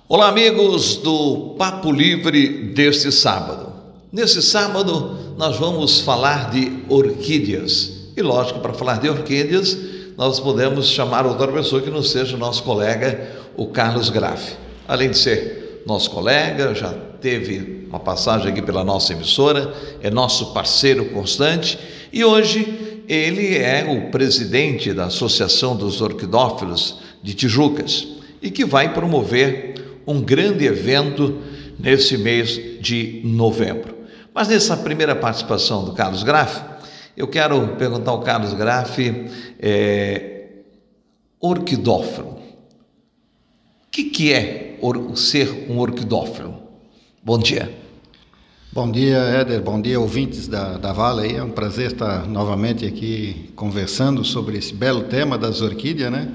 Olá, amigos do Papo Livre deste sábado. Nesse sábado, nós vamos falar de orquídeas. E lógico, para falar de orquídeas, nós podemos chamar outra pessoa que não seja o nosso colega, o Carlos Graff. Além de ser nosso colega, já teve uma passagem aqui pela nossa emissora, é nosso parceiro constante e hoje ele é o presidente da Associação dos Orquidófilos de Tijucas e que vai promover um grande evento nesse mês de novembro. Mas nessa primeira participação do Carlos Graff, eu quero perguntar ao Carlos Graff, orquidófilo. O que é ser um orquidófilo? Bom dia. Bom dia, Éder. Bom dia, ouvintes da Vale. É um prazer estar novamente aqui conversando sobre esse belo tema das orquídeas, né?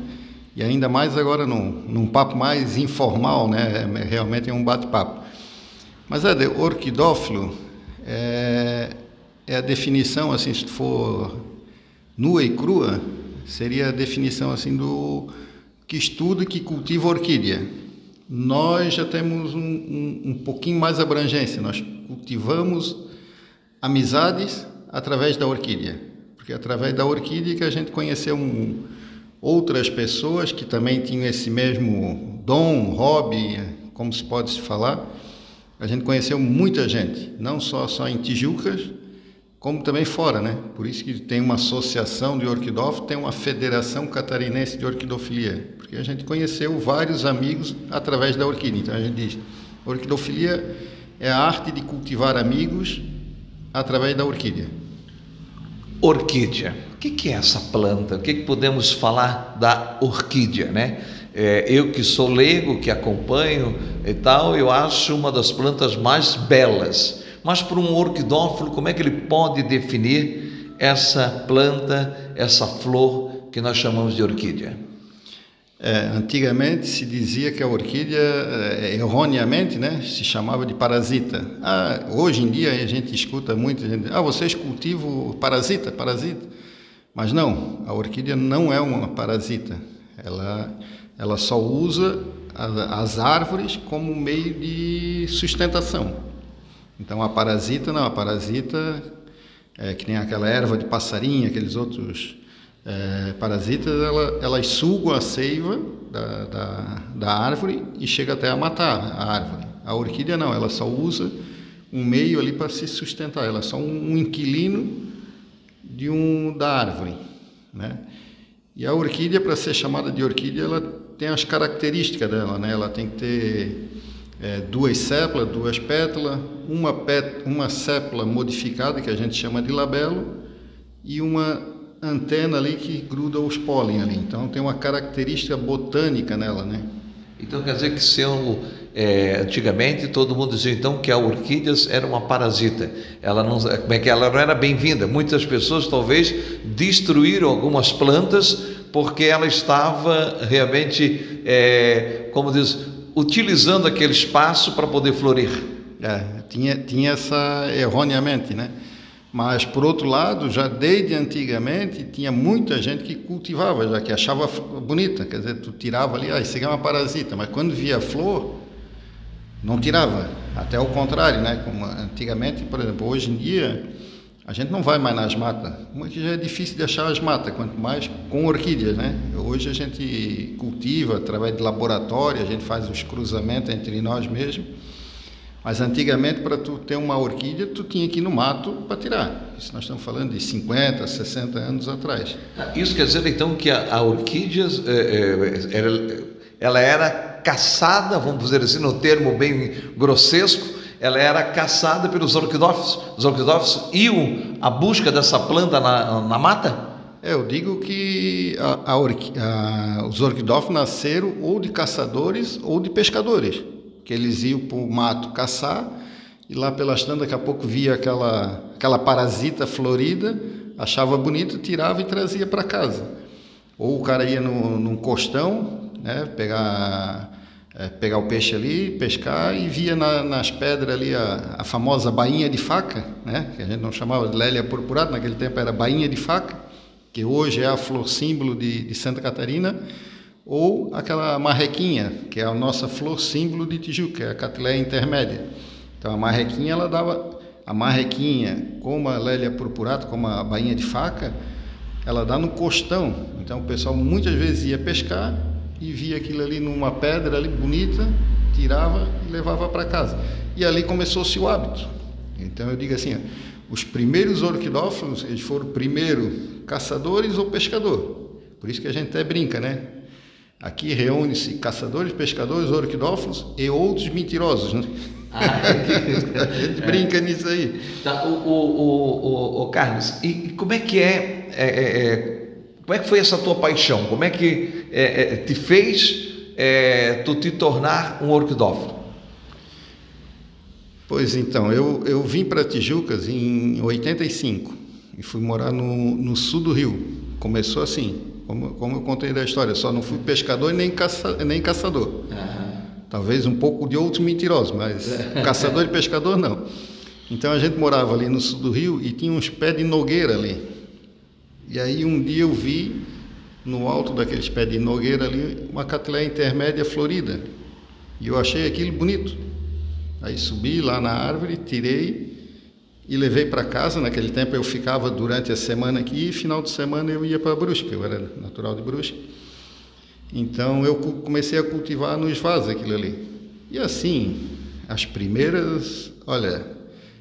E ainda mais agora num papo mais informal, né? Realmente é um bate-papo. Mas, Éder, orquidófilo é a definição, assim, se for nua e crua, seria a definição, assim, do que estuda e que cultiva orquídea. Nós já temos um pouquinho mais abrangência, nós cultivamos amizades através da orquídea, porque é através da orquídea que a gente conheceu outras pessoas que também tinham esse mesmo dom, hobby, como se pode se falar. A gente conheceu muita gente, não só em Tijucas, como também fora, né? Por isso que tem uma associação de orquidófilos, tem uma federação catarinense de orquidofilia, porque a gente conheceu vários amigos através da orquídea. Então a gente diz, orquidofilia é a arte de cultivar amigos através da orquídea. Orquídea. O que é essa planta? O que podemos falar da orquídea, né? Eu que sou leigo, que acompanho e tal, eu acho uma das plantas mais belas. Mas para um orquidófilo, como é que ele pode definir essa planta, essa flor que nós chamamos de orquídea? Antigamente se dizia que a orquídea, erroneamente, né, se chamava de parasita. Hoje em dia a gente escuta muito, vocês cultivam parasita. Mas não, a orquídea não é uma parasita. Ela só usa as árvores como meio de sustentação. Então a parasita não, a parasita é que nem aquela erva de passarinho, aqueles outros parasitas, elas sugam a seiva da árvore e chega até a matar a árvore. A orquídea não, ela só usa um meio ali para se sustentar, ela é só um inquilino da árvore, né? E a orquídea, para ser chamada de orquídea, ela tem as características dela, né? Ela tem que ter duas sépalas, duas pétalas, uma sépala modificada, que a gente chama de labelo, e uma antena ali que gruda os pólen ali. Então tem uma característica botânica nela, né? Então quer dizer que antigamente todo mundo dizia então que a orquídea era uma parasita. Ela não era bem-vinda. Muitas pessoas talvez destruíram algumas plantas porque ela estava realmente, como diz, utilizando aquele espaço para poder florir. Tinha essa erroneamente, né? Mas, por outro lado, já desde antigamente, tinha muita gente que cultivava, já que achava bonita. Quer dizer, tu tirava ali, isso aqui é uma parasita, mas quando via a flor, não tirava. Até o contrário, né? Como antigamente, por exemplo, hoje em dia, a gente não vai mais nas matas, porque já é difícil de achar as matas, quanto mais com orquídeas, né? Hoje a gente cultiva através de laboratório, a gente faz os cruzamentos entre nós mesmos. Mas antigamente, para tu ter uma orquídea, tu tinha que ir no mato para tirar. Isso nós estamos falando de 50, 60 anos atrás. Isso quer dizer, então, que a orquídea, ela era caçada, vamos dizer assim, no termo bem grossesco, ela era caçada pelos orquidófilos. Os orquidófilos iam à busca dessa planta na mata? Eu digo que os orquidófilos nasceram ou de caçadores ou de pescadores. Que eles iam para o mato caçar e lá pelas tantas daqui a pouco via aquela parasita florida, achava bonito, tirava e trazia para casa. Ou o cara ia num costão, né, pegar o peixe ali, pescar e via nas pedras ali a famosa bainha de faca, né, que a gente não chamava de lélia purpurata, naquele tempo era bainha de faca, que hoje é a flor símbolo de Santa Catarina. ou aquela marrequinha, que é a nossa flor símbolo de Tijuca, que é a Catleya intermédia. Então a marrequinha, ela dava, a marrequinha, como a Lélia purpurata, como a bainha de faca, ela dá no costão. Então o pessoal muitas vezes ia pescar e via aquilo ali numa pedra ali bonita, tirava e levava para casa. E ali começou-se o hábito. Então eu digo assim, ó, os primeiros orquidófilos, eles foram primeiro caçadores ou pescador. Por isso que a gente até brinca, né? Aqui reúne-se caçadores, pescadores, orquidófilos e outros mentirosos, né? A gente brinca nisso aí. Tá, Carlos, e como é que como é que foi essa tua paixão? Como é que te fez tu te tornar um orquidófilo? Pois então, eu vim para Tijucas em 85 e fui morar no sul do Rio. Começou assim, como eu contei da história, só não fui pescador nem caçador. Uhum. Talvez um pouco de outros mentirosos, mas caçador e pescador não. Então a gente morava ali no sul do Rio e tinha uns pés de nogueira ali. E aí um dia eu vi, no alto daqueles pés de nogueira ali, uma Catleya intermédia florida. E eu achei aquilo bonito. Aí subi lá na árvore, tirei e levei para casa. Naquele tempo eu ficava durante a semana aqui e final de semana eu ia para Brusque, eu era natural de Brusque. Então eu comecei a cultivar nos vasos aquilo ali. E assim, as primeiras, olha,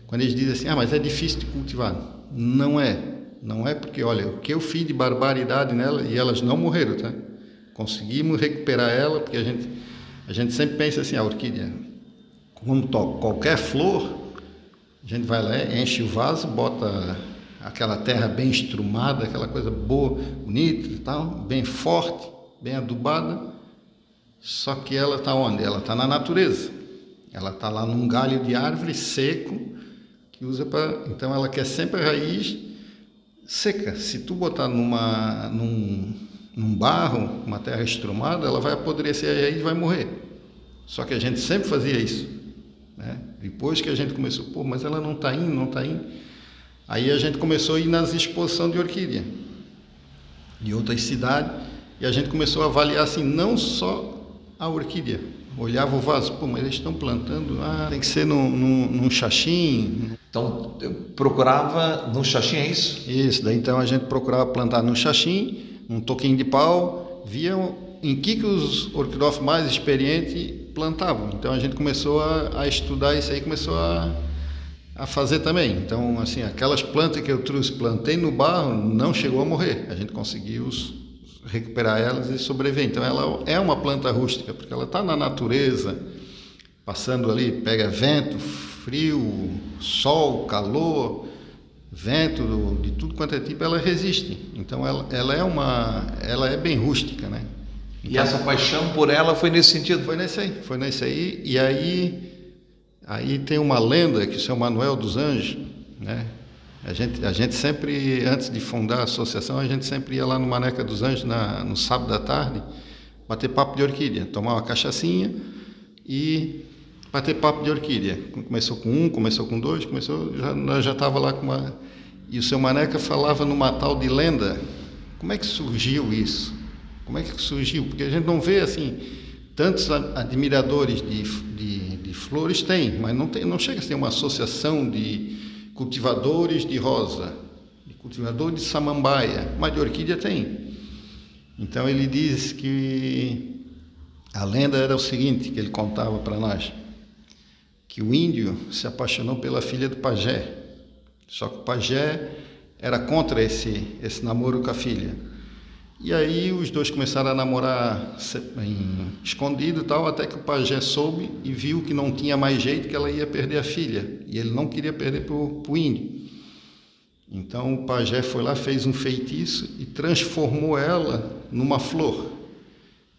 quando eles dizem assim, mas é difícil de cultivar. Não é porque, olha, o que eu fiz de barbaridade nela, e elas não morreram, tá? Conseguimos recuperar ela, porque a gente sempre pensa assim, a orquídea, como qualquer flor, a gente vai lá, enche o vaso, bota aquela terra bem estrumada, aquela coisa boa, bonita e tal, bem forte, bem adubada, só que ela está onde? Ela está na natureza, ela está lá num galho de árvore seco, que usa para... Então ela quer sempre a raiz seca. Se tu botar num barro, uma terra estrumada, ela vai apodrecer a raiz e vai morrer. Só que a gente sempre fazia isso, né? Depois que a gente começou, mas ela não está indo. Aí a gente começou a ir nas exposições de orquídea de outras cidades e a gente começou a avaliar assim, não só a orquídea. Olhava o vaso, mas eles estão plantando, tem que ser num xaxim. Então, eu procurava no xaxim, é isso? Isso, daí então a gente procurava plantar no xaxim, num toquinho de pau, via em que os orquidófilos mais experientes plantavam. Então a gente começou a estudar isso aí, começou a fazer também. Então, assim, aquelas plantas que eu trouxe, plantei no barro, não chegou a morrer. A gente conseguiu recuperar elas e sobreviver. Então ela é uma planta rústica, porque ela está na natureza, passando ali, pega vento, frio, sol, calor, vento, de tudo quanto é tipo, ela resiste. Então ela é bem rústica, né? Então, e essa paixão por ela foi nesse sentido? Foi nesse aí. E aí tem uma lenda que o São Manuel dos Anjos, né? A gente sempre, antes de fundar a associação, a gente sempre ia lá no Maneca dos Anjos no sábado à tarde, bater papo de orquídea, tomar uma cachaçinha e bater papo de orquídea. Começou com um, começou com dois, nós já estava lá com uma... E o seu Maneca falava numa tal de lenda. Como é que surgiu isso? Como é que surgiu? Porque a gente não vê assim, tantos admiradores de flores tem, mas não chega a ter uma associação de cultivadores de rosa, de cultivadores de samambaia, mas de orquídea tem. Então ele diz que a lenda era o seguinte, que ele contava para nós, que o índio se apaixonou pela filha do pajé, só que o pajé era contra esse namoro com a filha. E aí os dois começaram a namorar escondido e tal, até que o pajé soube e viu que não tinha mais jeito, que ela ia perder a filha. E ele não queria perder para o índio. Então o pajé foi lá, fez um feitiço e transformou ela numa flor.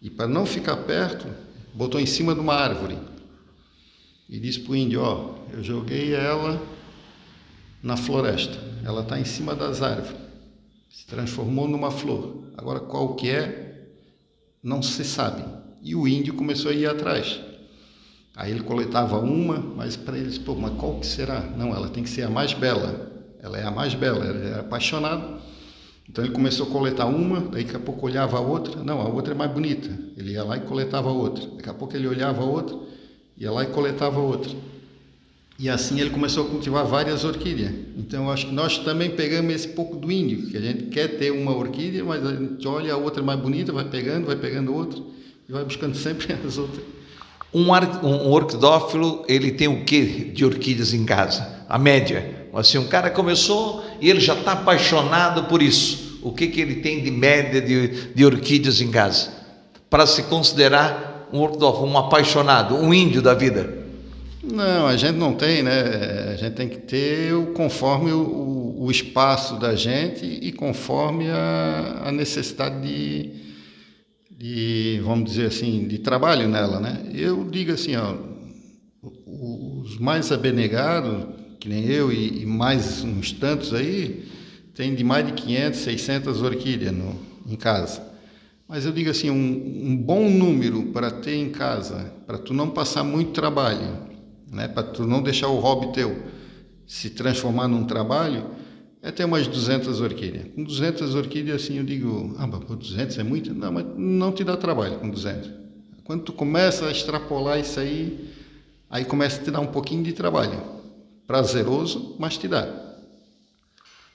E para não ficar perto, botou em cima de uma árvore. E disse para o índio, eu joguei ela na floresta. Ela está em cima das árvores. Se transformou numa flor. Agora, qual que é, não se sabe. E o índio começou a ir atrás. Aí ele coletava uma, mas para eles, mas qual que será? Não, ela tem que ser a mais bela. Ela é a mais bela, ele é apaixonado. Então ele começou a coletar uma, daqui a pouco olhava a outra, não, a outra é mais bonita. Ele ia lá e coletava a outra. Daqui a pouco ele olhava a outra, ia lá e coletava a outra. E assim ele começou a cultivar várias orquídeas. Então eu acho que nós também pegamos esse pouco do índio, que a gente quer ter uma orquídea, mas a gente olha a outra mais bonita, vai pegando outra e vai buscando sempre as outras. Um orquidófilo, ele tem o que de orquídeas em casa? A média. Assim, um cara começou e ele já está apaixonado por isso. O que ele tem de média de orquídeas em casa? Para se considerar um orquidófilo, um apaixonado, um índio da vida. Não, a gente não tem, né? A gente tem que ter conforme o espaço da gente e conforme a necessidade vamos dizer assim, de trabalho nela, né? Eu digo assim, ó, os mais abnegados, que nem eu e mais uns tantos aí, tem de mais de 500, 600 orquídeas em casa. Mas eu digo assim, um bom número para ter em casa, para tu não passar muito trabalho, né? Para tu não deixar o hobby teu se transformar num trabalho, é ter umas 200 orquídeas. Com 200 orquídeas, assim, eu digo, mas 200 é muito? Não, mas não te dá trabalho com 200. Quando tu começa a extrapolar isso aí começa a te dar um pouquinho de trabalho. Prazeroso, mas te dá.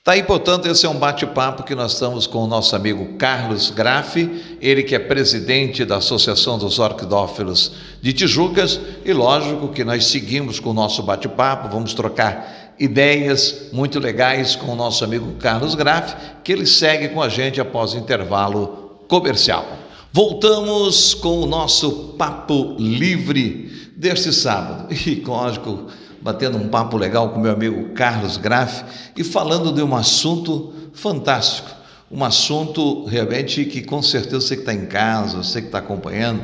Tá aí, portanto, esse é um bate-papo que nós estamos com o nosso amigo Carlos Graff, ele que é presidente da Associação dos Orquidófilos de Tijucas, e lógico que nós seguimos com o nosso bate-papo, vamos trocar ideias muito legais com o nosso amigo Carlos Graff, que ele segue com a gente após o intervalo comercial. Voltamos com o nosso Papo Livre deste sábado, e lógico, batendo um papo legal com meu amigo Carlos Graff e falando de um assunto fantástico, um assunto realmente que com certeza você que está em casa, você que está acompanhando,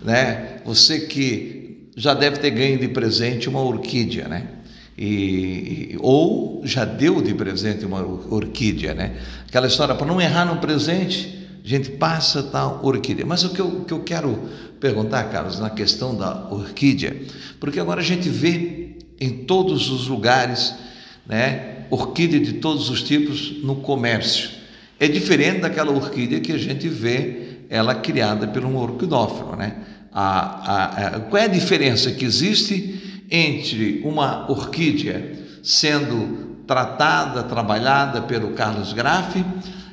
né? Você que já deve ter ganho de presente uma orquídea, né? Ou já deu de presente uma orquídea, né? Aquela história, para não errar no presente, a gente passa tal orquídea. Mas o que eu quero perguntar, Carlos, na questão da orquídea, porque agora a gente vê em todos os lugares, né, orquídea de todos os tipos no comércio. É diferente daquela orquídea que a gente vê ela criada por um orquidófilo, né? Qual é a diferença que existe entre uma orquídea sendo tratada, trabalhada pelo Carlos Graff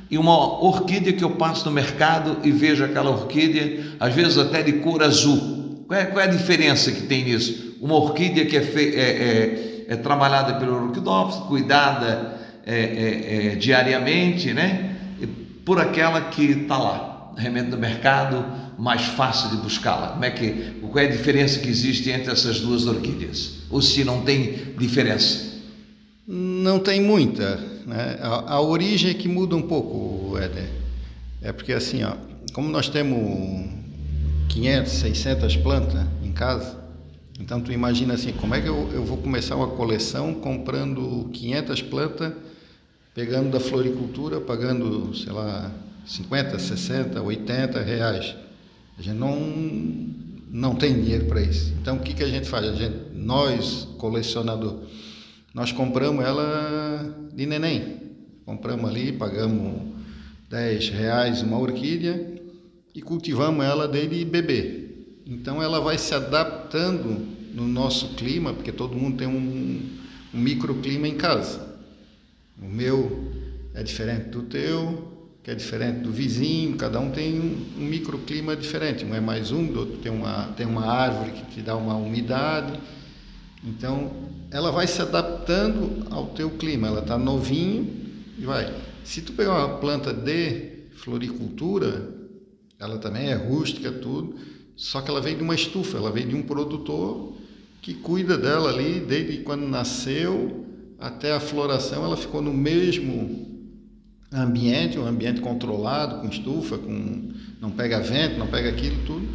e uma orquídea que eu passo no mercado e vejo aquela orquídea, às vezes até de cor azul? Qual é a diferença que tem nisso? Uma orquídea que é trabalhada pelo orquidófilo, cuidada diariamente, né? Por aquela que está lá, realmente no mercado, mais fácil de buscá-la. Qual é a diferença que existe entre essas duas orquídeas? Ou se não tem diferença? Não tem muita, né? A origem é que muda um pouco, Éder. É porque assim, ó, como nós temos 500, 600 plantas em casa, então tu imagina assim, como é que eu vou começar uma coleção comprando 500 plantas, pegando da floricultura, pagando, sei lá, 50, 60, 80 reais. A gente não tem dinheiro para isso. Então o que a gente faz? Nós, colecionador, nós compramos ela de neném. Compramos ali, pagamos 10 reais uma orquídea e cultivamos ela desde bebê. Então ela vai se adaptando no nosso clima, porque todo mundo tem um microclima em casa. O meu é diferente do teu, que é diferente do vizinho, cada um tem um microclima diferente. Um é mais úmido, outro tem uma árvore que te dá uma umidade. Então ela vai se adaptando ao teu clima, ela está novinho e vai. Se tu pegar uma planta de floricultura, ela também é rústica, tudo, só que ela veio de uma estufa, ela veio de um produtor que cuida dela ali, desde quando nasceu até a floração, ela ficou no mesmo ambiente, um ambiente controlado, com estufa, não pega vento, não pega aquilo, tudo,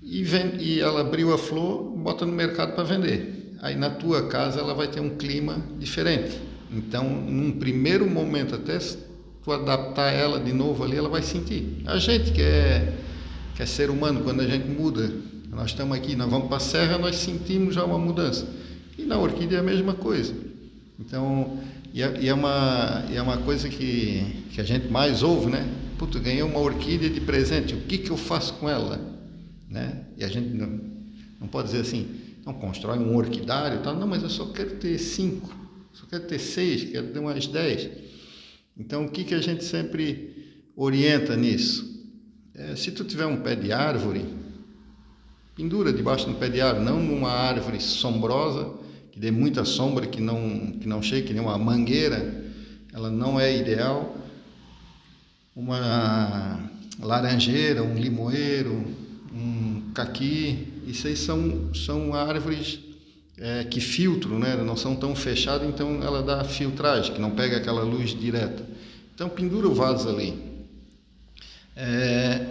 e ela abriu a flor, bota no mercado para vender. Aí na tua casa ela vai ter um clima diferente. Então, num primeiro momento, até tu adaptar ela de novo ali, ela vai sentir. A gente que é ser humano, quando a gente muda, nós estamos aqui, nós vamos para a serra, nós sentimos já uma mudança. E na orquídea é a mesma coisa. Então, E é uma coisa que a gente mais ouve, né? Puta, ganhei uma orquídea de presente, o que eu faço com ela? Né? E a gente não pode dizer assim, não, constrói um orquidário e tal. Não, mas eu só quero ter 5, só quero ter 6, quero ter umas 10. Então, o que a gente sempre orienta nisso? Se tu tiver um pé de árvore, pendura debaixo de um pé de árvore, não numa árvore sombrosa, que dê muita sombra, que não chegue, que nem uma mangueira, ela não é ideal. Uma laranjeira, um limoeiro, um caqui, isso aí são árvores que filtram, né? Não são tão fechadas, então ela dá filtragem, que não pega aquela luz direta. Então pendura o vaso ali.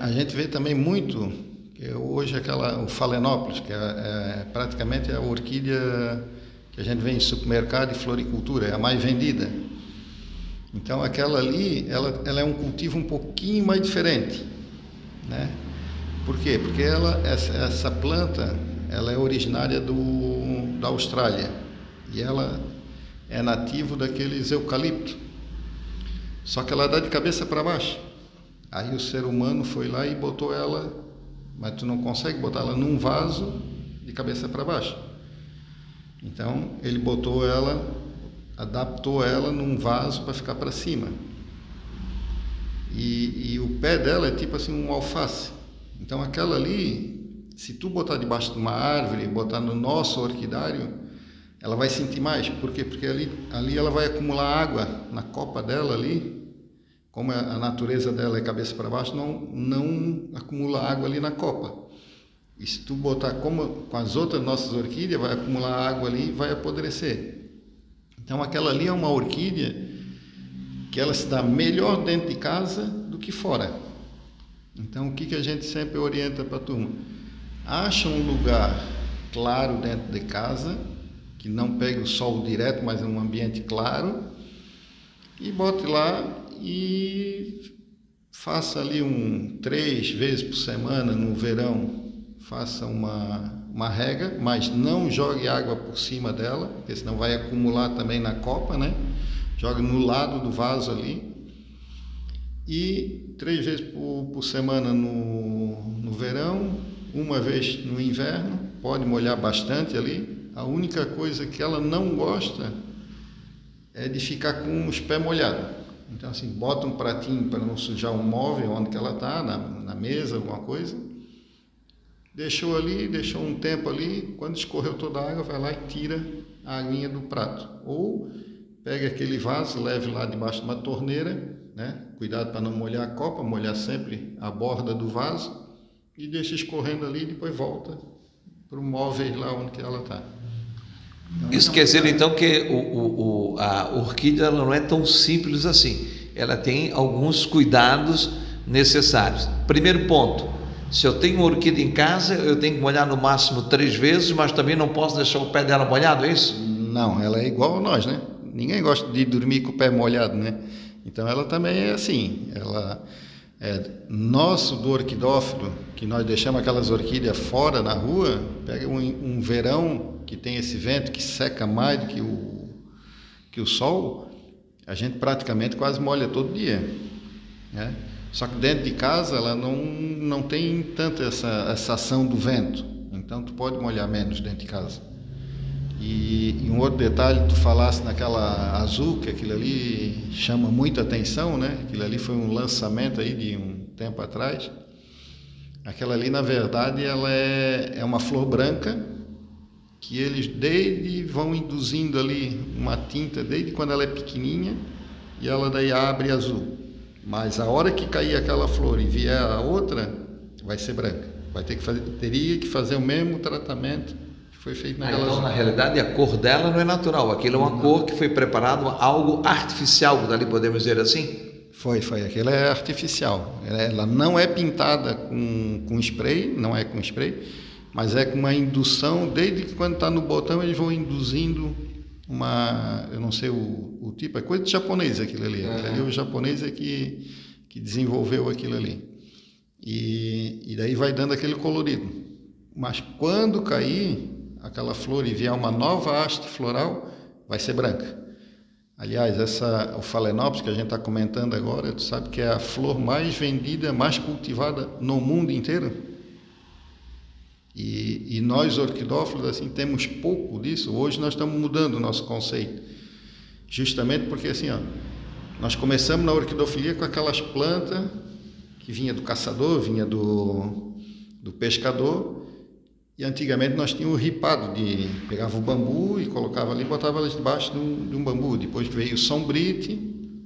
A gente vê também muito, hoje o Phalaenopsis, que praticamente é a orquídea que a gente vê em supermercado e floricultura, é a mais vendida. Então aquela ali, ela é um cultivo um pouquinho mais diferente, né? Por quê? Porque essa planta, ela é originária da Austrália e ela é nativo daqueles eucalipto. Só que ela dá de cabeça para baixo. Aí o ser humano foi lá e botou ela, mas tu não consegue botar ela num vaso de cabeça para baixo. Então ele botou ela, adaptou ela num vaso para ficar para cima. E o pé dela é tipo assim um alface. Então aquela ali, se tu botar debaixo de uma árvore, botar no nosso orquidário, ela vai sentir mais. Por quê? Porque ali ela vai acumular água na copa dela ali. Como a natureza dela é cabeça para baixo, não acumula água ali na copa. E se tu botar como com as outras nossas orquídeas, vai acumular água ali e vai apodrecer. Então aquela ali é uma orquídea que ela se dá melhor dentro de casa do que fora. Então o que a gente sempre orienta para a turma? Acha um lugar claro dentro de casa, que não pegue o sol direto, mas em um ambiente claro, e bote lá e faça ali 3 vezes por semana no verão, faça uma rega, mas não jogue água por cima dela, porque senão vai acumular também na copa, né? Joga no lado do vaso ali. E 3 vezes por semana no verão, 1 vez no inverno, pode molhar bastante ali. A única coisa que ela não gosta é de ficar com os pés molhados. Então assim, bota um pratinho para não sujar o móvel onde que ela está, na mesa, alguma coisa. Deixou um tempo ali, quando escorreu toda a água, vai lá e tira a aguinha do prato. Ou pega aquele vaso, leve lá debaixo de uma torneira, né? Cuidado para não molhar a copa, molhar sempre a borda do vaso e deixa escorrendo ali e depois volta para o móvel lá onde que ela está. Então, isso quer dizer então que a orquídea ela não é tão simples assim, ela tem alguns cuidados necessários. Primeiro ponto, se eu tenho uma orquídea em casa, eu tenho que molhar no máximo 3 vezes, mas também não posso deixar o pé dela molhado, é isso? Não, ela é igual a nós, né? Ninguém gosta de dormir com o pé molhado, né? Então ela também é assim, ela é nosso do orquidófilo, que nós deixamos aquelas orquídeas fora na rua, pega um verão que tem esse vento que seca mais do que o sol, a gente praticamente quase molha todo dia, né? Só que dentro de casa ela não tem tanto essa ação do vento, então tu pode molhar menos dentro de casa. E um outro detalhe, tu falasse naquela azul, que aquilo ali chama muita atenção, né? Aquilo ali foi um lançamento aí de um tempo atrás. Aquela ali, na verdade, ela é uma flor branca, que eles vão induzindo ali uma tinta desde quando ela é pequenininha, e ela daí abre azul. Mas a hora que cair aquela flor e vier a outra, vai ser branca. Teria que fazer o mesmo tratamento que foi feito naquela então, azul. na realidade, a cor dela não é natural. Aquilo é uma cor que foi preparado, algo artificial, dali podemos dizer assim? Foi. Aquela é artificial. Ela não é pintada com spray, não é com spray, mas é com uma indução, desde que quando está no botão eles vão induzindo eu não sei o tipo, é coisa de japonês aquilo ali. Aquilo ali, o japonês é que desenvolveu aquilo ali. E daí vai dando aquele colorido. Mas quando cair aquela flor e vier uma nova haste floral, vai ser branca. Aliás, o Phalaenopsis que a gente está comentando agora, tu sabe que é a flor mais vendida, mais cultivada no mundo inteiro? E nós, orquidófilos, assim, temos pouco disso. Hoje nós estamos mudando o nosso conceito. Justamente porque, assim, ó, nós começamos na orquidofilia com aquelas plantas que vinha do caçador, vinha do pescador. E antigamente nós tínhamos o ripado, pegava o bambu e colocava ali, botava elas debaixo de um bambu. Depois veio o sombrite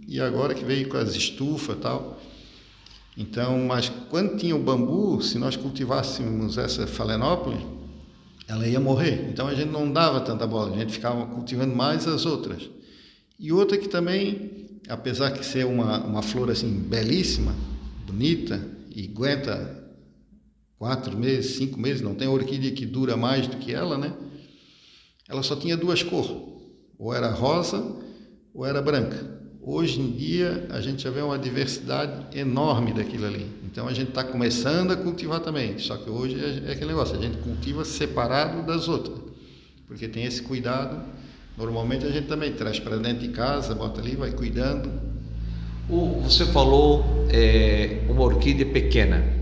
e agora que veio com as estufas e tal. Então, mas quando tinha o bambu, se nós cultivássemos essa Phalaenopsis, ela ia morrer. Então a gente não dava tanta bola, a gente ficava cultivando mais as outras. E outra que também, apesar de ser uma flor assim belíssima, bonita e aguenta 4 meses, 5 meses, não tem orquídea que dura mais do que ela, né? Ela só tinha 2 cores, ou era rosa ou era branca. Hoje em dia a gente já vê uma diversidade enorme daquilo ali. Então a gente está começando a cultivar também, só que hoje é aquele negócio, a gente cultiva separado das outras, porque tem esse cuidado. Normalmente a gente também traz para dentro de casa, bota ali, vai cuidando. Você falou uma orquídea pequena.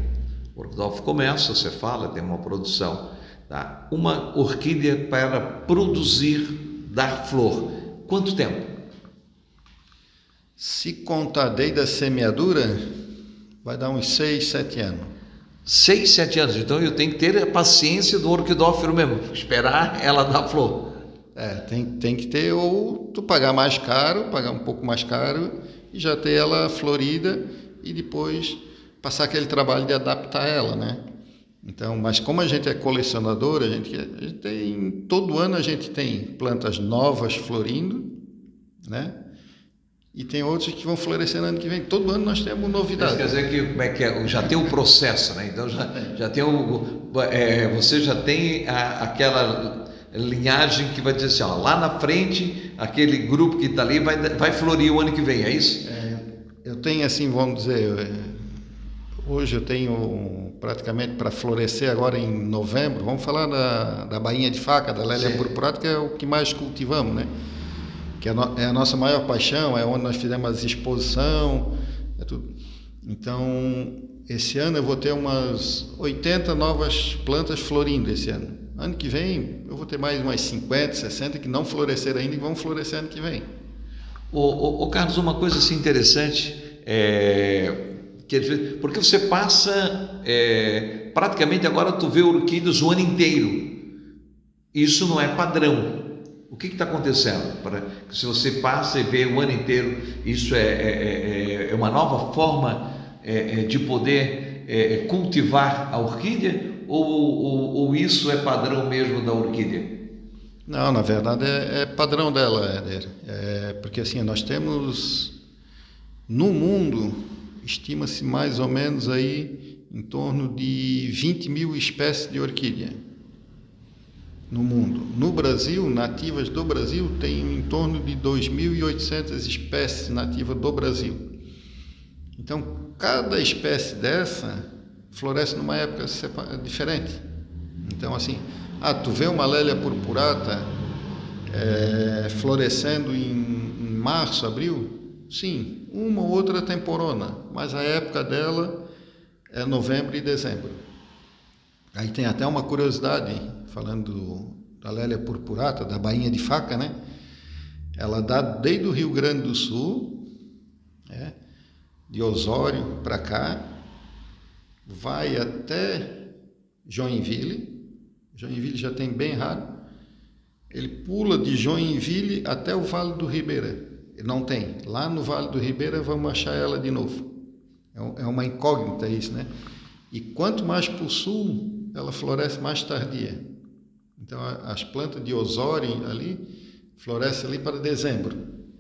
O orquidófilo começa, você fala, tem uma produção. Tá? Uma orquídea para produzir, dar flor, quanto tempo? Se contar desde a semeadura, vai dar uns 6, 7 anos. 6, 7 anos. Então eu tenho que ter a paciência do orquidófilo mesmo, esperar ela dar flor. Tem que ter, ou tu pagar mais caro, pagar um pouco mais caro e já ter ela florida e depois passar aquele trabalho de adaptar ela, né? Então, mas como a gente é colecionador, a gente tem, todo ano a gente tem plantas novas florindo, né? E tem outros que vão florescer no ano que vem. Todo ano nós temos novidades. Isso quer dizer que, como é que é? Já tem o processo, né? Então já tem você já tem aquela linhagem que vai dizer assim, ó, lá na frente, aquele grupo que está ali vai florir o ano que vem, é isso? Eu tenho assim, vamos dizer, hoje eu tenho praticamente para florescer agora em novembro, vamos falar da bainha de faca, da Lélia purpurata, que é o que mais cultivamos, né? Que é a nossa maior paixão, é onde nós fizemos as exposição, é tudo. Então, esse ano eu vou ter umas 80 novas plantas florindo esse ano. Ano que vem eu vou ter mais umas 50, 60 que não floresceram ainda e vão florescer ano que vem. Carlos, uma coisa assim interessante, porque você passa, praticamente agora tu vê orquídeas o ano inteiro. Isso não é padrão. O que está acontecendo? Se você passa e vê o ano inteiro, isso é uma nova forma de poder cultivar a orquídea? Ou isso é padrão mesmo da orquídea? Não, na verdade é padrão dela, Éder. Porque assim, nós temos no mundo, estima-se mais ou menos aí em torno de 20 mil espécies de orquídea no mundo. No Brasil, nativas do Brasil, tem em torno de 2.800 espécies nativas do Brasil. Então, cada espécie dessa floresce numa época diferente. Então, assim, tu vê uma Lélia purpurata florescendo em março, abril? Sim, uma ou outra temporona, mas a época dela é novembro e dezembro. Aí tem até uma curiosidade, falando da Lélia purpurata, da bainha de faca, né? Ela dá desde o Rio Grande do Sul, de Osório para cá, vai até Joinville. Joinville já tem bem raro. Ele pula de Joinville até o Vale do Ribeira. Não tem. Lá no Vale do Ribeira vamos achar ela de novo. É uma incógnita isso, né? E quanto mais para o sul, ela floresce mais tardia. Então, as plantas de Osório ali, florescem ali para dezembro.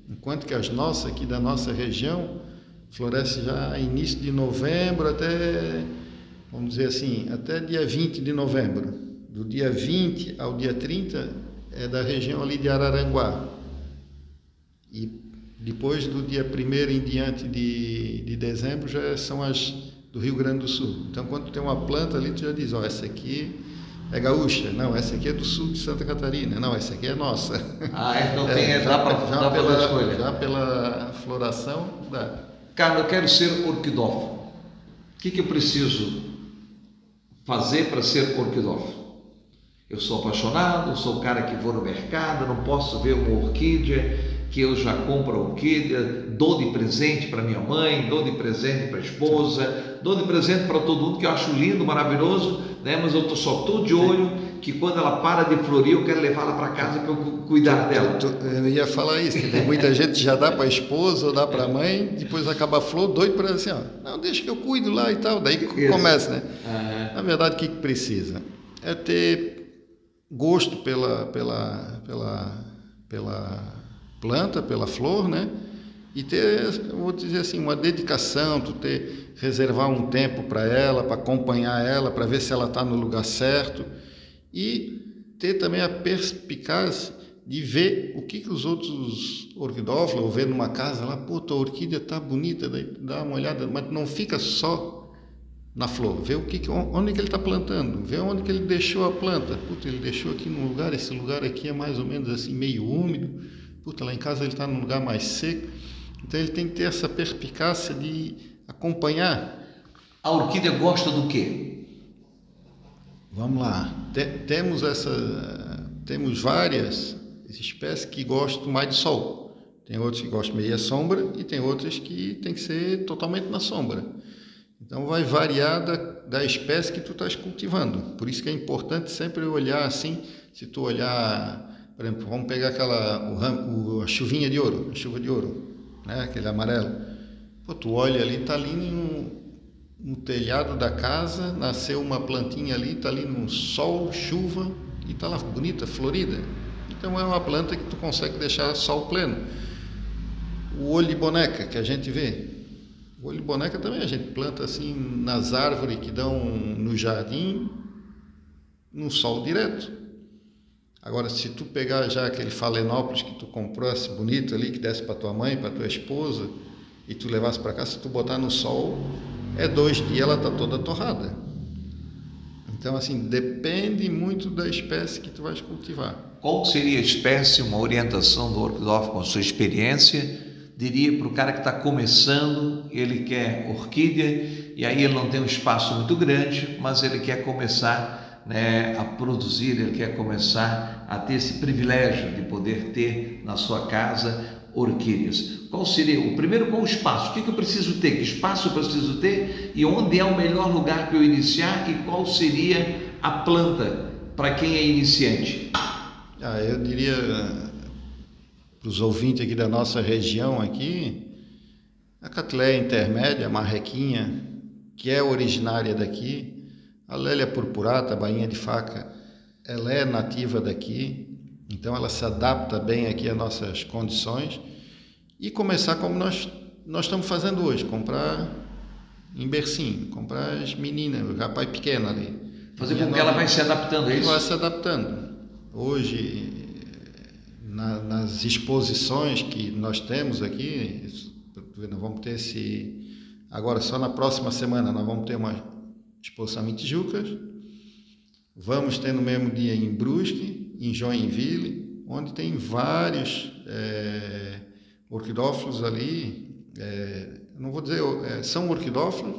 Enquanto que as nossas aqui da nossa região, florescem já início de novembro até, vamos dizer assim, até dia 20 de novembro. Do dia 20 ao dia 30 é da região ali de Araranguá. E depois do dia 1º em diante de dezembro já são as do Rio Grande do Sul. Então, quando tem uma planta ali, tu já diz, essa aqui é gaúcha. Não, essa aqui é do sul de Santa Catarina. Não, essa aqui é nossa. Então dá para escolher. Já pela floração, dá. Carlos, eu quero ser orquidófilo. O que eu preciso fazer para ser orquidófilo? Eu sou apaixonado, eu sou o cara que vou no mercado, não posso ver uma orquídea que eu já compro a orquídea, dou de presente para minha mãe, dou de presente para a esposa, dou de presente para todo mundo, que eu acho lindo, maravilhoso, né? Mas eu só estou de olho que quando ela para de florir, eu quero levar ela para casa para eu cuidar dela. Eu ia falar isso, tem muita gente que já dá para a esposa ou dá para a mãe, depois acaba a flor, doido para assim, não, deixa que eu cuido lá e tal, daí começa, né? Na verdade, o que precisa? É ter gosto pela planta, pela flor, né? E ter, eu vou dizer assim, uma dedicação, reservar um tempo para ela, para acompanhar ela, para ver se ela está no lugar certo e ter também a perspicácia de ver o que os outros orquidófilos, ou ver numa casa lá, pô, tua orquídea está bonita, daí dá uma olhada, mas não fica só na flor, vê onde que ele está plantando, vê onde que ele deixou a planta. Puta, ele deixou aqui num lugar, esse lugar aqui é mais ou menos assim, meio úmido. Puta, lá em casa ele está num lugar mais seco. Então ele tem que ter essa perspicácia de acompanhar. A orquídea gosta do quê? Vamos lá. Temos várias espécies que gostam mais de sol. Tem outras que gostam meio à sombra e tem outras que tem que ser totalmente na sombra. Então vai variar da espécie que tu estás cultivando. Por isso que é importante sempre olhar assim, se tu olhar... Por exemplo, vamos pegar a chuvinha de ouro, a chuva de ouro, né? Aquele amarelo. Pô, tu olha ali, tá ali no telhado da casa, nasceu uma plantinha ali, tá ali no sol, chuva, e tá lá bonita, florida. Então é uma planta que tu consegue deixar sol pleno. O olho de boneca que a gente vê. O olho de boneca também a gente planta assim nas árvores que dão no jardim, no sol direto. Agora, se tu pegar já aquele Phalaenopsis que tu comprou, esse bonito ali, que desce para tua mãe, para tua esposa, e tu levasse para cá, se tu botar no sol, 2 dias ela está toda torrada. Então, assim, depende muito da espécie que tu vais cultivar. Qual seria a espécie, uma orientação do orquidófilo com a sua experiência, diria para o cara que está começando, ele quer orquídea, e aí ele não tem um espaço muito grande, mas ele quer começar... a produzir, ele quer começar a ter esse privilégio de poder ter na sua casa orquídeas. Qual seria o primeiro? Qual o espaço? O que eu preciso ter? Que espaço eu preciso ter? E onde é o melhor lugar para eu iniciar? E qual seria a planta para quem é iniciante? Eu diria para os ouvintes aqui da nossa região aqui, a Catleya intermédia, a marrequinha, que é originária daqui. A Lélia purpurata, a bainha de faca, ela é nativa daqui, então ela se adapta bem aqui às nossas condições. E começar como nós estamos fazendo hoje, comprar em bercinho, comprar as meninas, o rapaz pequeno ali. Fazer com que ela vai se adaptando a isso? Vai se adaptando. Hoje, nas exposições que nós temos aqui, nós vamos ter agora só na próxima semana, nós vamos ter uma exposição em Tijucas, vamos ter no mesmo dia em Brusque, em Joinville, onde tem vários orquidófilos ali, não vou dizer, são orquidófilos,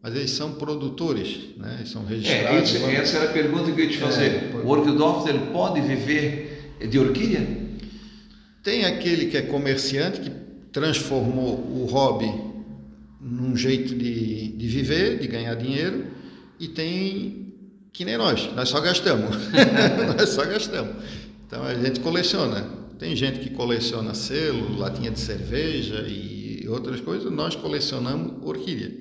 mas eles são produtores, né? Eles são registrados. Essa era a pergunta que eu ia te fazer. O orquidófilo ele pode viver de orquídea? Tem aquele que é comerciante, que transformou o hobby num jeito de viver, de ganhar dinheiro, e tem que nem nós só gastamos. Nós só gastamos. Então a gente coleciona. Tem gente que coleciona selo, latinha de cerveja e outras coisas, nós colecionamos orquídea.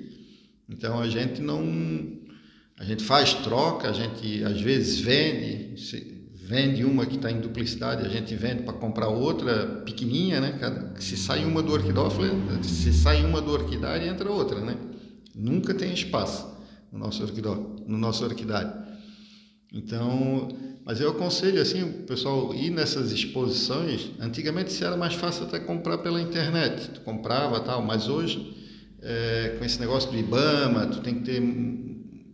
Então a gente faz troca, a gente às vezes vende uma que está em duplicidade, a gente vende para comprar outra pequenininha, né? Se sai uma do orquidófilo, se sai uma do orquidário, entra outra, né? Nunca tem espaço no nosso orquidário. Então, mas eu aconselho assim o pessoal ir nessas exposições. Antigamente isso era mais fácil até comprar pela internet, tu comprava tal, mas hoje com esse negócio do IBAMA, tu tem que ter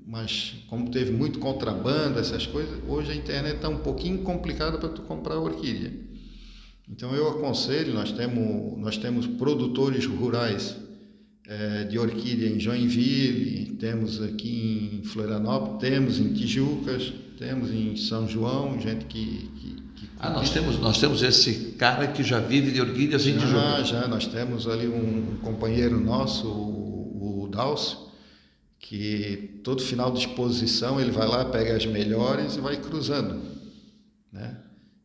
mas como teve muito contrabando, essas coisas, hoje a internet está um pouquinho complicada para tu comprar orquídea. Então eu aconselho, nós temos produtores rurais de orquídea em Joinville, temos aqui em Florianópolis, temos em Tijucas, temos em São João, gente que nós temos esse cara que já vive de orquídeas em Tijucas. Já, nós temos ali um companheiro nosso, o Dalcio, que todo final de exposição ele vai lá, pega as melhores e vai cruzando, né?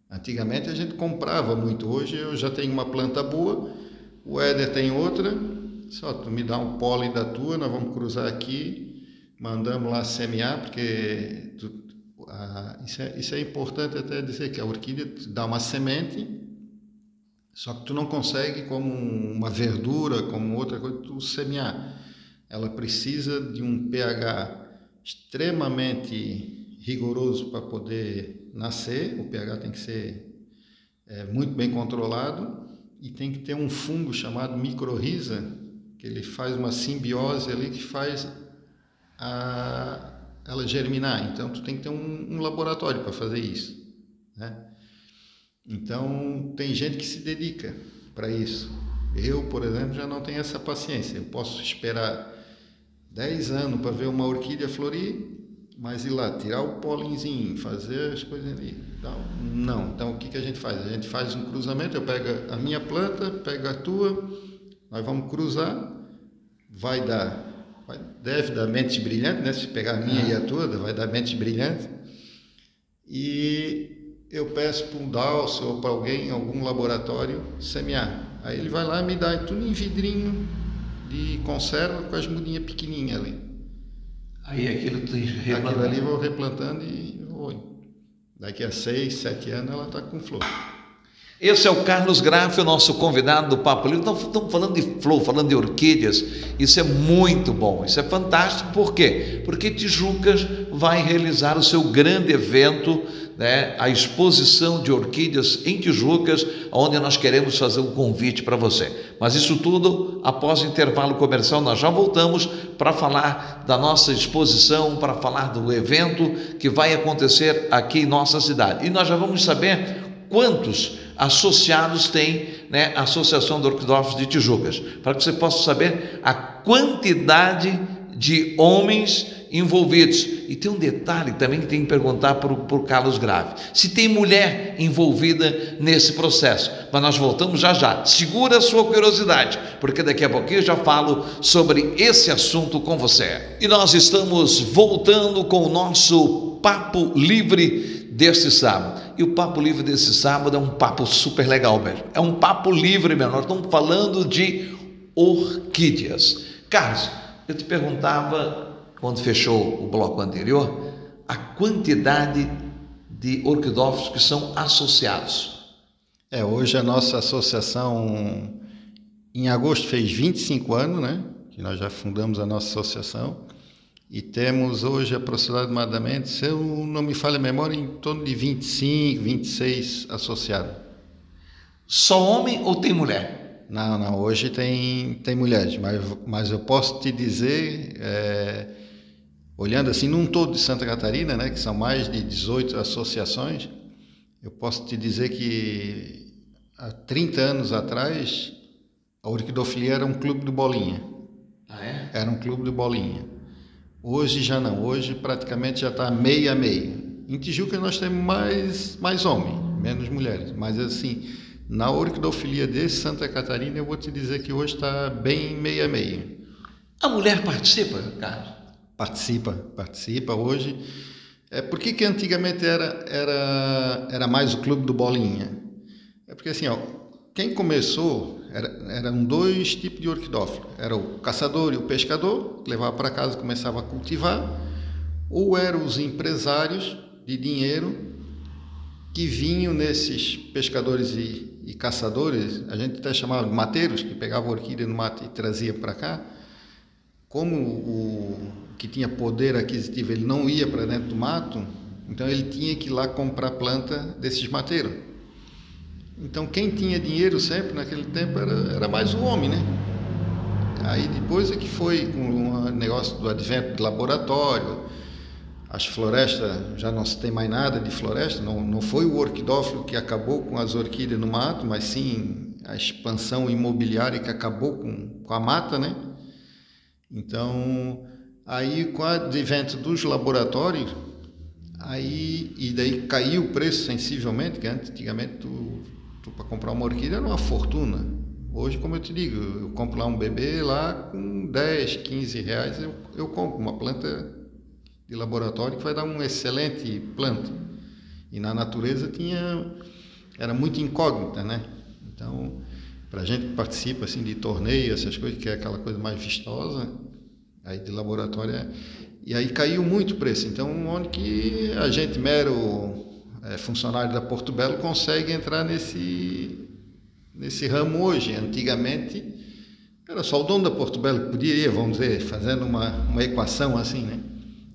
Antigamente a gente comprava muito, hoje eu já tenho uma planta boa, o Éder tem outra, só tu me dá um pólen da tua, nós vamos cruzar aqui, mandamos lá semear, porque isso é importante até dizer que a orquídea te dá uma semente, só que tu não consegue como uma verdura, como outra coisa, tu semear. Ela precisa de um pH extremamente rigoroso para poder nascer, o pH tem que ser muito bem controlado e tem que ter um fungo chamado micorriza, que ele faz uma simbiose ali que faz ela germinar. Então tu tem que ter um laboratório para fazer isso, né? Então tem gente que se dedica para isso. Eu, por exemplo, já não tenho essa paciência. Eu posso esperar 10 anos para ver uma orquídea florir, mas ir lá, tirar o pólenzinho, fazer as coisas ali. Não. Então o que a gente faz? A gente faz um cruzamento, eu pego a minha planta, pego a tua, nós vamos cruzar, deve dar mentes brilhantes, né? Se pegar a minha e a tua, vai dar mentes brilhantes. E eu peço para um Dalcio ou para alguém, algum laboratório, semear. Aí ele vai lá e me dá tudo em vidrinho de conserva com as mudinhas pequenininhas ali. Aí aquilo ali eu vou replantando e vou. Daqui a 6, 7 anos ela está com flor. Esse é o Carlos Graff, o nosso convidado do Papo Livre. Estamos falando de flor, falando de orquídeas. Isso é muito bom, isso é fantástico. Por quê? Porque Tijucas vai realizar o seu grande evento, né? A exposição de orquídeas em Tijucas, onde nós queremos fazer um convite para você. Mas isso tudo após o intervalo comercial. Nós já voltamos para falar da nossa exposição, para falar do evento que vai acontecer aqui em nossa cidade. E nós já vamos saber quantos associados tem, né, a Associação de Orquidófilos de Tijucas, para que você possa saber a quantidade de homens envolvidos. E tem um detalhe também que tem que perguntar para o Carlos Graff, se tem mulher envolvida nesse processo. Mas nós voltamos já. Segura a sua curiosidade, porque daqui a pouquinho eu já falo sobre esse assunto com você. E nós estamos voltando com o nosso Papo Livre deste sábado. E o Papo Livre desse sábado é um papo super legal mesmo. É um papo livre mesmo. Nós estamos falando de orquídeas. Carlos, eu te perguntava, quando fechou o bloco anterior, a quantidade de orquidófilos que são associados. Hoje a nossa associação, em agosto, fez 25 anos, né? Que nós já fundamos a nossa associação. E temos hoje aproximadamente, se eu não me falha a memória, em torno de 25, 26 associados. Só homem ou tem mulher? Não, hoje tem mulheres, mas eu posso te dizer, olhando assim num todo de Santa Catarina, né, que são mais de 18 associações, eu posso te dizer que há 30 anos atrás a orquidofilia era um clube de bolinha. Ah, é? Era um clube de bolinha. Hoje já não, hoje praticamente já está meio a meio. Em Tijuca nós temos mais homens, menos mulheres, mas assim, na orquidofilia de Santa Catarina eu vou te dizer que hoje está bem meio a meio. A mulher participa, Carlos? Participa hoje. Por que antigamente era mais o clube do bolinha? É porque assim, quem começou eram dois tipos de orquidófilo. Era o caçador e o pescador, que levava para casa e começava a cultivar, ou eram os empresários de dinheiro que vinham nesses pescadores e caçadores, a gente até chamava de mateiros, que pegavam a orquídea no mato e trazia para cá. Como o que tinha poder aquisitivo, ele não ia para dentro do mato, então ele tinha que ir lá comprar planta desses mateiros. Então quem tinha dinheiro sempre naquele tempo era mais o homem, né? Aí depois é que foi com o negócio do advento de laboratório, as florestas, já não se tem mais nada de floresta, não foi o orquidófilo que acabou com as orquídeas no mato, mas sim a expansão imobiliária que acabou com a mata, né? Então, aí com o advento dos laboratórios, e daí caiu o preço sensivelmente, que antigamente tu para comprar uma orquídea era uma fortuna. Hoje, como eu te digo, eu compro lá um bebê lá com 10, 15 reais, eu compro uma planta de laboratório que vai dar uma excelente planta. E na natureza era muito incógnita, né? Então, para a gente que participa assim, de torneio, essas coisas, que é aquela coisa mais vistosa, aí de laboratório, e aí caiu muito o preço. Então, onde que a gente, mero funcionário da Porto Belo, consegue entrar nesse ramo hoje? Antigamente, era só o dono da Porto Belo que poderia, vamos dizer, fazendo uma equação assim, né?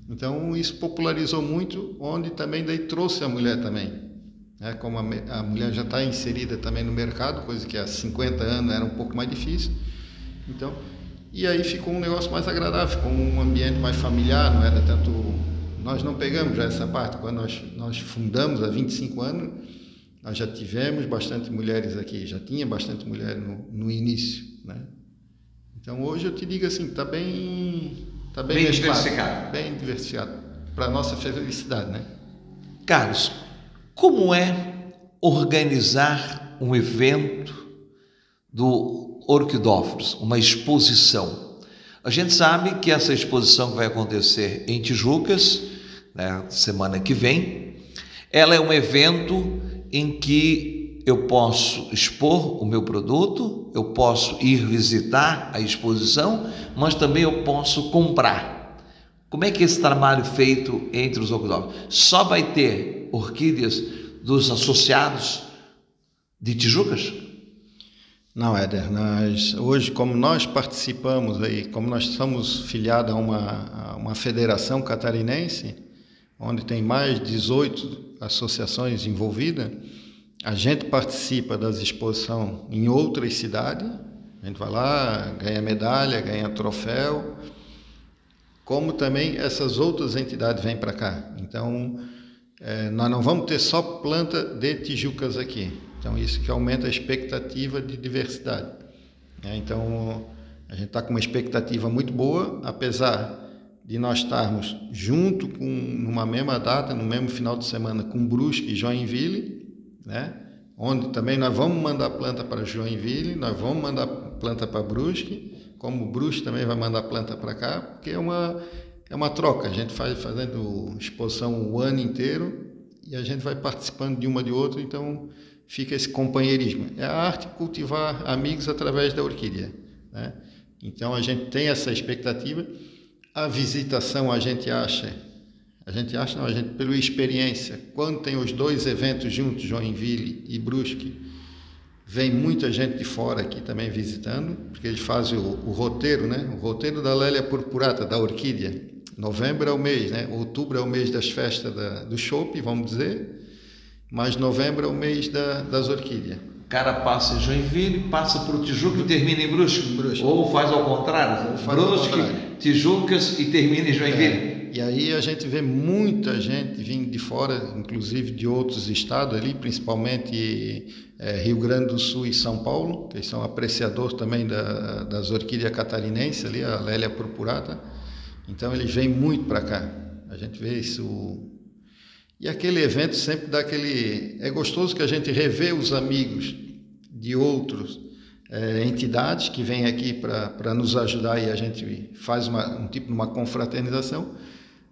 Então, isso popularizou muito, onde também daí trouxe a mulher também. Como a mulher já está inserida também no mercado, coisa que há 50 anos era um pouco mais difícil. Então, e aí ficou um negócio mais agradável, ficou um ambiente mais familiar, não era tanto... Nós não pegamos já essa parte. Quando nós fundamos há 25 anos, nós já tivemos bastante mulheres aqui, já tinha bastante mulher no início, né? Então, hoje eu te digo assim, está bem diversificado. Bem diversificado, para a nossa felicidade, né? Carlos, como é organizar um evento do Orquidófilos, uma exposição? A gente sabe que essa exposição que vai acontecer em Tijucas, né, semana que vem, ela é um evento em que eu posso expor o meu produto, eu posso ir visitar a exposição, mas também eu posso comprar. Como é que é esse trabalho feito entre os orquidófilos? Só vai ter orquídeas dos associados de Tijucas? Não, Éder, hoje, como nós participamos aí, como nós somos filiados a uma federação catarinense, onde tem mais de 18 associações envolvidas, a gente participa das exposições em outras cidades, a gente vai lá, ganha medalha, ganha troféu, como também essas outras entidades vêm para cá. Então, nós não vamos ter só planta de Tijucas aqui. Então, isso que aumenta a expectativa de diversidade. Então, a gente está com uma expectativa muito boa, apesar de nós estarmos junto numa mesma data, no mesmo final de semana, com Brusque e Joinville, né? Onde também nós vamos mandar planta para Joinville, nós vamos mandar planta para Brusque, como Brusque também vai mandar planta para cá, porque é uma troca. A gente fazendo exposição o ano inteiro e a gente vai participando de uma de outra, então fica esse companheirismo. É a arte de cultivar amigos através da orquídea, né? Então a gente tem essa expectativa. A visitação a gente pela experiência, quando tem os dois eventos juntos, Joinville e Brusque, vem muita gente de fora aqui também visitando, porque eles fazem o roteiro, né? O roteiro da Lélia purpurata, da orquídea. Novembro é o mês, né? Outubro é o mês das festas do chopp, vamos dizer, mas novembro é o mês das orquídeas. O cara passa em Joinville, passa para o Tijuca e termina em Brusque. Ou faz ao contrário, Brusque, Tijucas e termina em Joinville. E aí a gente vê muita gente vindo de fora, inclusive de outros estados ali, principalmente Rio Grande do Sul e São Paulo, que são apreciadores também das orquídeas catarinenses ali, a Lélia purpurata. Então eles vêm muito para cá. A gente vê isso. E aquele evento sempre dá aquele... É gostoso que a gente revê os amigos de outras entidades que vêm aqui para nos ajudar, e a gente faz um tipo de uma confraternização.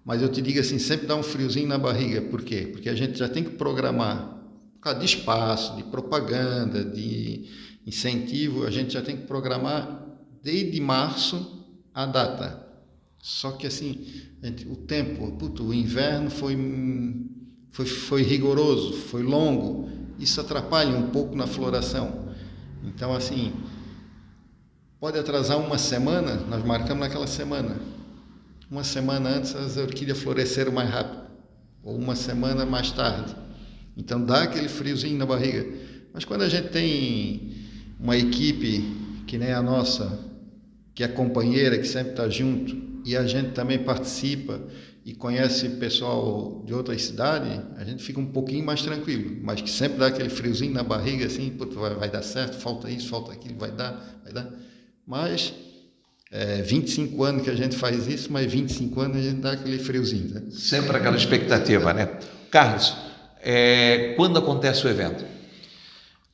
Mas eu te digo assim, sempre dá um friozinho na barriga. Por quê? Porque a gente já tem que programar, por causa de espaço, de propaganda, de incentivo, a gente já tem que programar desde março a data. Só que assim, o tempo, o inverno foi rigoroso, foi longo, isso atrapalha um pouco na floração. Então assim, pode atrasar uma semana, nós marcamos naquela semana. Uma semana antes as orquídeas floresceram mais rápido, ou uma semana mais tarde. Então dá aquele friozinho na barriga. Mas quando a gente tem uma equipe que nem a nossa, que é companheira, que sempre está junto, e a gente também participa, e conhece pessoal de outras cidades, a gente fica um pouquinho mais tranquilo, mas que sempre dá aquele friozinho na barriga, assim, putz, vai dar certo, falta isso, falta aquilo, vai dar. Mas 25 anos que a gente faz isso, mas 25 anos a gente dá aquele friozinho. Né? Sempre aquela expectativa, né? Carlos, quando acontece o evento?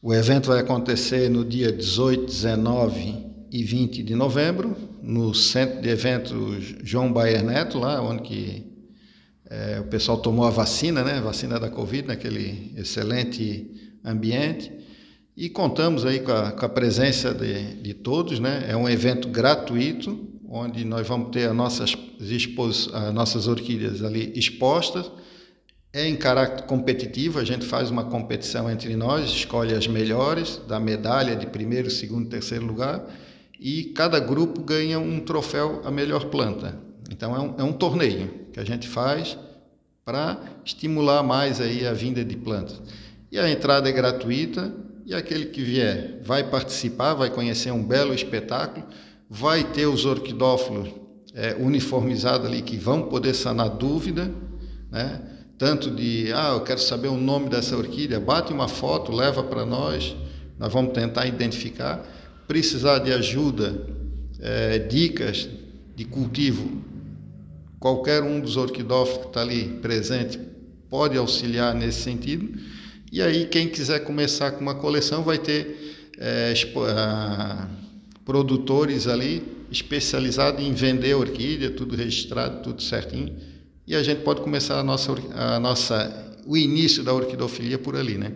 O evento vai acontecer no dia 18, 19 e 20 de novembro, no Centro de Eventos João Baier Neto, lá onde que, o pessoal tomou a vacina, né? Vacina da Covid, naquele excelente ambiente. E contamos aí com a presença de todos, né? É um evento gratuito, onde nós vamos ter as nossas orquídeas ali expostas. É em caráter competitivo, a gente faz uma competição entre nós, escolhe as melhores, dá medalha de primeiro, segundo, terceiro lugar, e cada grupo ganha um troféu a melhor planta. Então é um torneio que a gente faz para estimular mais aí a vinda de plantas. E a entrada é gratuita, e aquele que vier vai participar, vai conhecer um belo espetáculo, vai ter os orquidófilos uniformizados ali que vão poder sanar dúvida, né? Tanto de, eu quero saber o nome dessa orquídea, bate uma foto, leva para nós vamos tentar identificar. Precisar de ajuda, dicas de cultivo, qualquer um dos orquidófilos que está ali presente pode auxiliar nesse sentido. E aí quem quiser começar com uma coleção vai ter produtores ali especializados em vender orquídea, tudo registrado, tudo certinho. E a gente pode começar o início da orquidofilia por ali, né?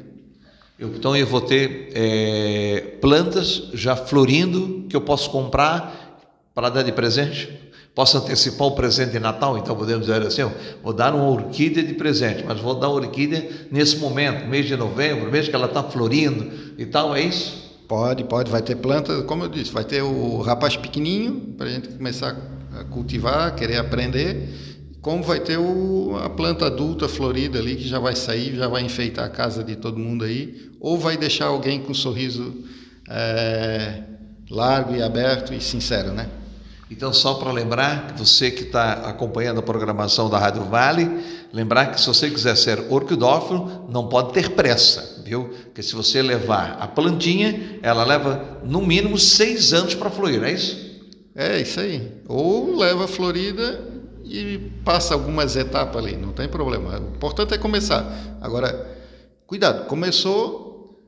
Então eu vou ter plantas já florindo que eu posso comprar para dar de presente? Posso antecipar o presente de Natal? Então podemos dizer assim, vou dar uma orquídea de presente, mas vou dar orquídea nesse momento, mês de novembro, mês que ela está florindo e tal, é isso? Pode, vai ter planta, como eu disse, vai ter o rapaz pequenininho para a gente começar a cultivar, querer aprender, como vai ter a planta adulta florida ali, que já vai sair, já vai enfeitar a casa de todo mundo aí, ou vai deixar alguém com um sorriso largo e aberto e sincero, né? Então, só para lembrar, você que está acompanhando a programação da Rádio Vale, lembrar que se você quiser ser orquidófilo, não pode ter pressa, viu? Porque se você levar a plantinha, ela leva no mínimo 6 anos para florir, não é isso? É isso aí. Ou leva florida e passa algumas etapas ali, não tem problema. O importante é começar. Agora, cuidado, começou,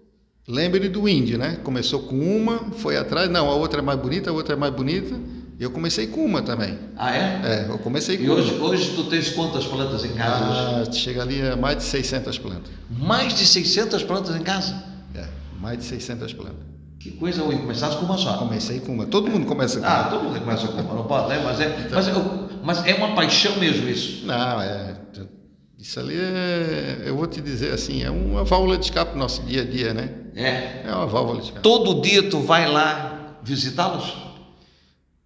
lembre do índio, né? Começou com uma, foi atrás, não, a outra é mais bonita, a outra é mais bonita. Eu comecei com uma também. Ah, é? Eu comecei com uma. E hoje tu tens quantas plantas em casa? Chega ali a mais de 600 plantas. Mais de 600 plantas em casa? Mais de 600 plantas. Que coisa ruim, começaste com uma só. Comecei com uma, todo mundo começa com uma. Todo mundo começa com uma, não pode, né? Mas é uma paixão mesmo isso. Não, isso ali eu vou te dizer assim, é uma válvula de escape do nosso dia a dia, né? É uma válvula de escape. Todo dia tu vai lá visitá-los?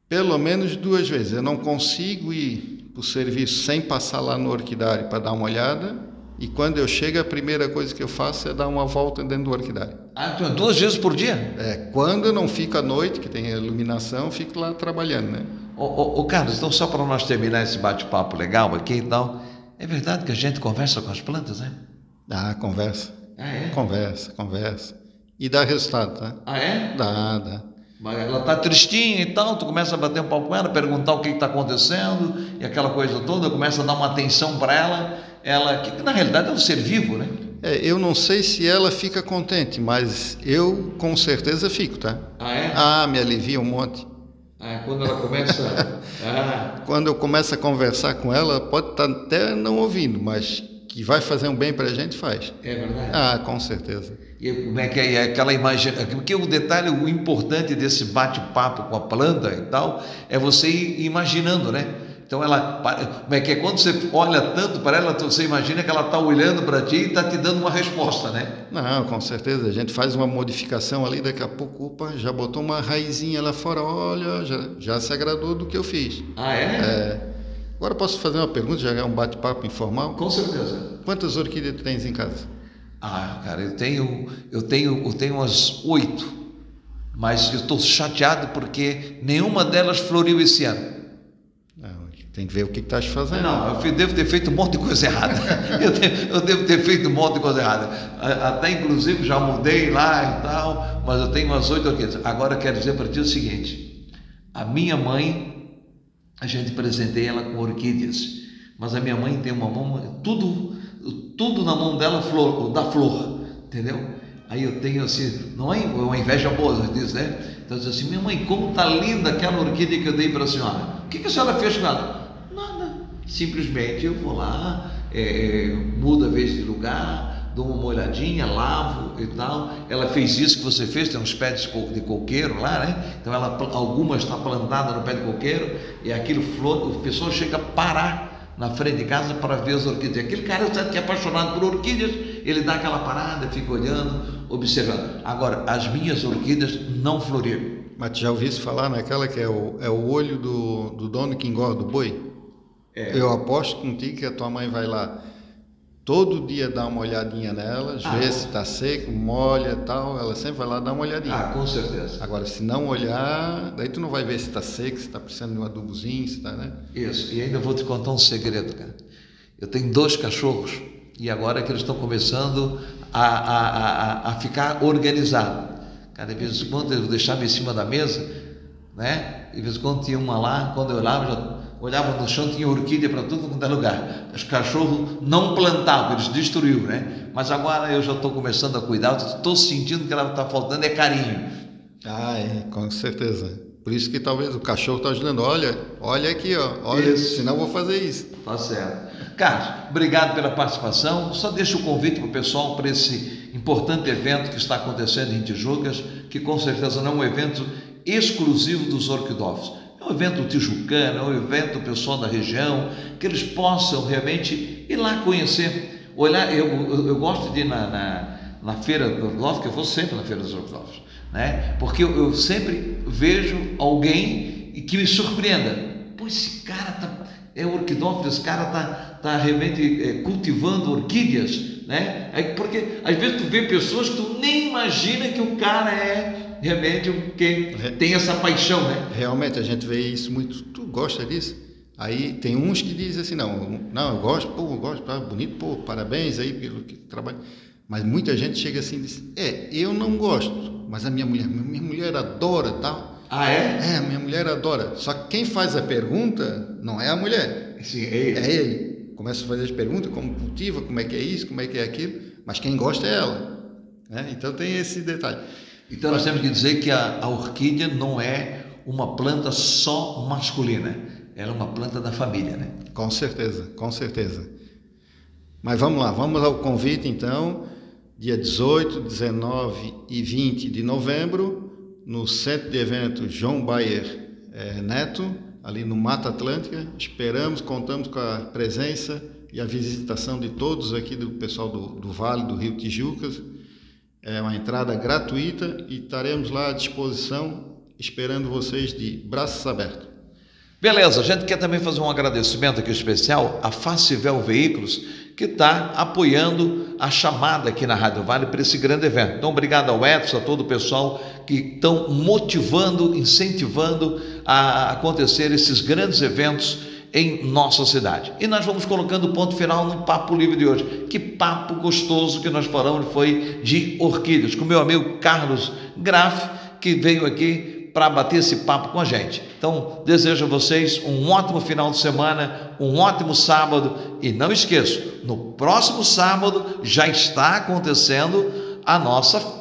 Pelo menos 2 vezes. Eu não consigo ir para o serviço sem passar lá no orquidário para dar uma olhada. E quando eu chego, a primeira coisa que eu faço é dar uma volta dentro do orquidário. Então 2 vezes por dia? Quando eu não fico à noite, que tem iluminação, fico lá trabalhando, né? Carlos, então só para nós terminar esse bate-papo legal aqui, então, é verdade que a gente conversa com as plantas, né? Conversa. É? Conversa. E dá resultado, tá? É? Dá. Mas ela está tristinha e tal, tu começa a bater um papo com ela, perguntar o que está acontecendo e aquela coisa toda, começa a dar uma atenção para ela, que na realidade é um ser vivo, né? Eu não sei se ela fica contente, mas eu com certeza fico, tá? Me alivia um monte. Quando ela começa... Quando eu começo a conversar com ela, pode estar até não ouvindo, mas que vai fazer um bem para a gente, faz. É verdade? Com certeza. E como é que é aquela imagem? Porque o detalhe, o importante desse bate-papo com a planta e tal, é você ir imaginando, né? Então como é que é? Quando você olha tanto para ela, você imagina que ela está olhando para ti e está te dando uma resposta, né? Não, com certeza. A gente faz uma modificação ali, daqui a pouco, já botou uma raizinha lá fora, olha, já se agradou do que eu fiz. Agora posso fazer uma pergunta, já é um bate-papo informal? Com certeza. Quantas orquídeas tu tens em casa? Cara, eu tenho umas 8, mas eu estou chateado porque nenhuma delas floriu esse ano. Tem que ver o que estás fazendo. Não, eu devo ter feito um monte de coisa errada. Eu devo ter feito um monte de coisa errada. Até inclusive já mudei lá e tal, mas eu tenho umas 8 orquídeas. Agora eu quero dizer para ti o seguinte: a minha mãe, a gente presenteia ela com orquídeas, mas a minha mãe tem uma mão, tudo na mão dela da flor, entendeu? Aí eu tenho assim, não é uma inveja boa disso, né? Então eu digo assim: minha mãe, como está linda aquela orquídea que eu dei para a senhora. O que a senhora fez com ela? Nada, simplesmente eu vou lá, mudo a vez de lugar, dou uma olhadinha, lavo e tal. Ela fez isso que você fez, tem uns pés de coqueiro lá, né? Então alguma está plantada no pé de coqueiro e aquilo flor, o pessoal chega a parar na frente de casa para ver as orquídeas. Aquele cara que é apaixonado por orquídeas, ele dá aquela parada, fica olhando, observando. Agora, as minhas orquídeas não floriram. Mas tu já ouviste falar naquela que é o olho do dono que engorda o boi? Eu aposto contigo que a tua mãe vai lá todo dia dar uma olhadinha nelas, ver se está seco, molha e tal. Ela sempre vai lá dar uma olhadinha. Com certeza. Agora, se não olhar, daí tu não vai ver se está seco, se está precisando de um adubozinho, se está, né? Isso, e ainda vou te contar um segredo, cara. Eu tenho 2 cachorros e agora é que eles estão começando a ficar organizados. Cada vez em quando eu deixava em cima da mesa, né? De vez em quando tinha uma lá, quando eu olhava no chão, tinha orquídea para tudo quanto é lugar. Os cachorros não plantavam, eles destruíram, né? Mas agora eu já estou começando a cuidar, estou sentindo que ela está faltando carinho. Com certeza. Por isso que talvez o cachorro está ajudando. Olha aqui, olha, senão eu vou fazer isso. Tá certo. Carlos, obrigado pela participação. Só deixo o convite para o pessoal para esse importante evento que está acontecendo em Tijucas, que com certeza não é um evento exclusivo dos orquidófilos. É um evento tijucano, é um evento do pessoal da região, que eles possam realmente ir lá conhecer, olhar. Eu gosto de ir na feira do orquidófilo, que eu vou sempre na feira dos orquidófilos, né? Porque eu sempre vejo alguém que me surpreenda. Pô, esse cara é orquidófilo, esse cara tá realmente cultivando orquídeas, né? Porque às vezes tu vê pessoas que tu nem imagina que o cara é realmente quem tem essa paixão, né? Realmente a gente vê isso muito. Tu gosta disso? Aí tem uns que dizem assim, não, eu gosto, bonito, parabéns aí pelo que trabalho. Mas muita gente chega assim e diz: eu não gosto, mas a minha mulher adora tal. É, minha mulher adora. Só que quem faz a pergunta não é a mulher. Sim, é ele. É ele. Começa a fazer as perguntas, como cultiva, como é que é isso, como é que é aquilo, mas quem gosta é ela, né? Então tem esse detalhe. Então nós temos que dizer que a orquídea não é uma planta só masculina, ela é uma planta da família, né? Com certeza, com certeza. Mas vamos lá, vamos ao convite então, dia 18, 19 e 20 de novembro, no Centro de Eventos João Bayer Neto, ali no Mata Atlântica. Esperamos, contamos com a presença e a visitação de todos aqui do pessoal do Vale do Rio Tijucas. É uma entrada gratuita e estaremos lá à disposição, esperando vocês de braços abertos. Beleza, a gente quer também fazer um agradecimento aqui especial à Facivel Veículos, que está apoiando a chamada aqui na Rádio Vale para esse grande evento. Então, obrigado ao Edson, a todo o pessoal que estão motivando, incentivando a acontecer esses grandes eventos em nossa cidade. E nós vamos colocando o ponto final no Papo Livre de hoje. Que papo gostoso que nós falamos foi de orquídeas, com meu amigo Carlos Graff, que veio aqui para bater esse papo com a gente. Então, desejo a vocês um ótimo final de semana, um ótimo sábado, e não esqueçam, no próximo sábado já está acontecendo a nossa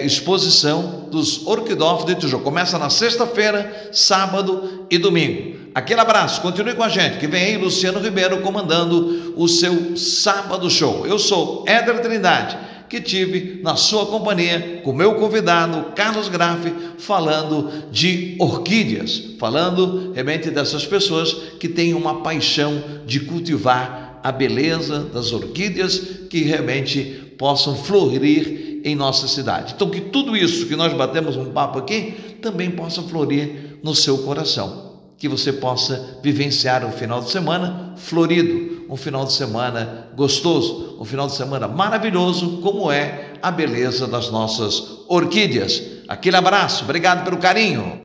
exposição dos orquidófilos de Tijuca. Começa na sexta-feira, sábado e domingo. Aquele abraço, continue com a gente, que vem aí Luciano Ribeiro comandando o seu Sábado Show. Eu sou Éder Trindade, que tive na sua companhia com meu convidado Carlos Graff, falando de orquídeas, falando realmente dessas pessoas que têm uma paixão de cultivar a beleza das orquídeas que realmente possam florir em nossa cidade. Então, que tudo isso que nós batemos um papo aqui também possa florir no seu coração, que você possa vivenciar um final de semana florido, um final de semana gostoso, um final de semana maravilhoso, como é a beleza das nossas orquídeas. Aquele abraço, obrigado pelo carinho.